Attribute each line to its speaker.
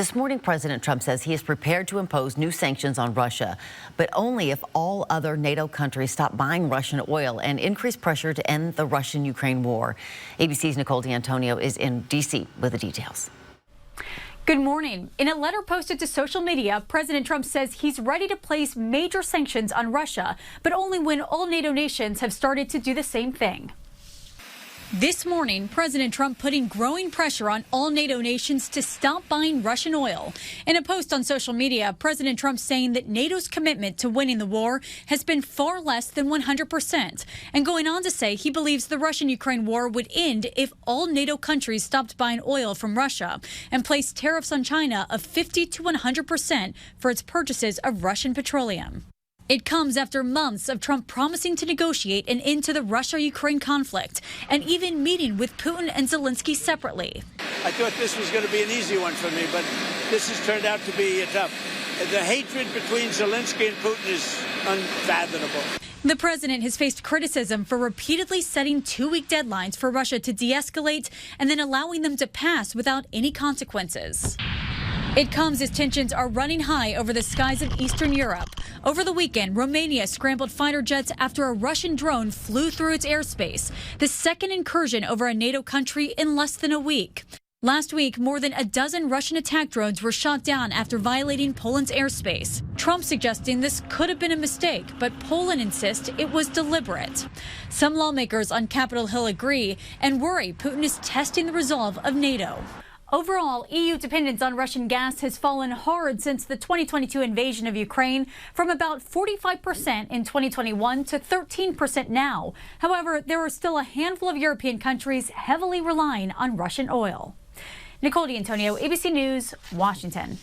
Speaker 1: This morning, President Trump says he is prepared to impose new sanctions on Russia, but only if all other NATO countries stop buying Russian oil and increase pressure to end the Russian-Ukraine war. ABC's Nicole D'Antonio is in D.C. with the details.
Speaker 2: Good morning. In a letter posted to social media, President Trump says he's ready to place major sanctions on Russia, but only when all NATO nations have started to do the same thing. This morning, President Trump putting growing pressure on all NATO nations to stop buying Russian oil. In a post on social media, President Trump saying that NATO's commitment to winning the war has been far less than 100%, and going on to say he believes the Russian-Ukraine war would end if all NATO countries stopped buying oil from Russia and placed tariffs on China of 50 to 100% for its purchases of Russian petroleum. It comes after months of Trump promising to negotiate an end to the Russia-Ukraine conflict and even meeting with Putin and Zelensky separately.
Speaker 3: I thought this was going to be an easy one for me, but this has turned out to be tough. The hatred between Zelensky and Putin is unfathomable.
Speaker 2: The president has faced criticism for repeatedly setting two-week deadlines for Russia to de-escalate and then allowing them to pass without any consequences. It comes as tensions are running high over the skies of Eastern Europe. Over the weekend, Romania scrambled fighter jets after a Russian drone flew through its airspace, the second incursion over a NATO country in less than a week. Last week, more than a dozen Russian attack drones were shot down after violating Poland's airspace. Trump suggesting this could have been a mistake, but Poland insists it was deliberate. Some lawmakers on Capitol Hill agree and worry Putin is testing the resolve of NATO. Overall, EU dependence on Russian gas has fallen hard since the 2022 invasion of Ukraine, from about 45% in 2021 to 13% now. However, there are still a handful of European countries heavily relying on Russian oil. Nicole D'Antonio, ABC News, Washington.